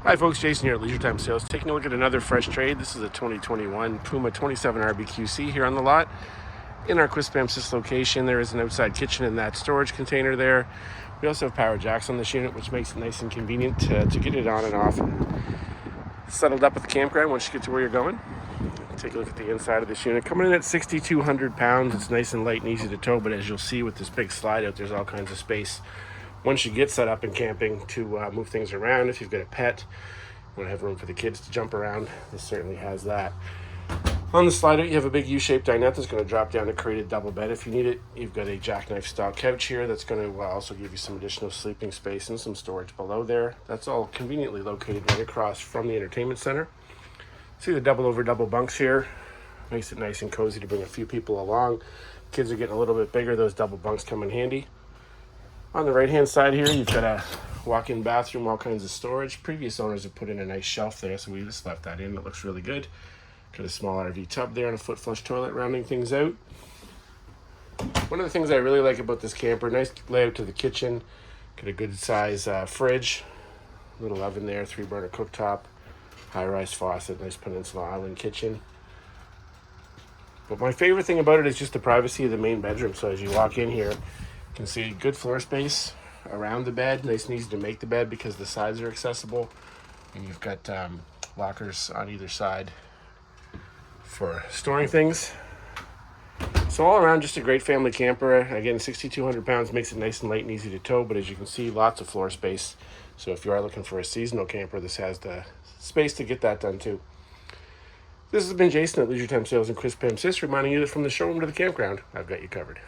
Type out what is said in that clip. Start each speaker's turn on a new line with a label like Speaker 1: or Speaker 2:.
Speaker 1: Hi folks, Jason here at Leisure Time Sales. Taking a look at another fresh trade. This is a 2021 Puma 27 RBQC here on the lot. In our Quispamsis location, there is an outside kitchen in that storage container there. We also have power jacks on this unit, which makes it nice and convenient to get it on and off and settled up at the campground once you get to where you're going. Take a look at the inside of this unit. Coming in at 6,200 pounds. It's nice and light and easy to tow, but as you'll see with this big slide out, there's all kinds of space once you get set up in camping to move things around. If you've got a pet, you want to have room for the kids to jump around, this certainly has that. On the slide out, you have a big U-shaped dinette that's going to drop down to create a double bed if you need it. You've got a jackknife style couch here that's going to also give you some additional sleeping space and some storage below there. That's all conveniently located right across from the entertainment center. See the double over double bunks here. Makes it nice and cozy to bring a few people along. Kids are getting a little bit bigger. Those double bunks come in handy. On the right hand side here, you've got a walk-in bathroom, all kinds of storage. Previous owners have put in a nice shelf there, so we just left that in. It looks really good. Got a small RV tub there and a foot flush toilet rounding things out. One of the things I really like about this camper, nice layout to the kitchen. Got a good size fridge, little oven there, 3-burner cooktop, high-rise faucet, nice peninsula island kitchen. But my favorite thing about it is just the privacy of the main bedroom. So as you walk in here, you can see good floor space around the bed, nice and easy to make the bed because the sides are accessible, and you've got lockers on either side for storing things. So all around, just a great family camper. Again, 6,200 pounds makes it nice and light and easy to tow, but as you can see, lots of floor space. So if you are looking for a seasonal camper, this has the space to get that done too. This has been Jason at Leisure Time Sales in Quispamsis, reminding you that from the showroom to the campground, I've got you covered.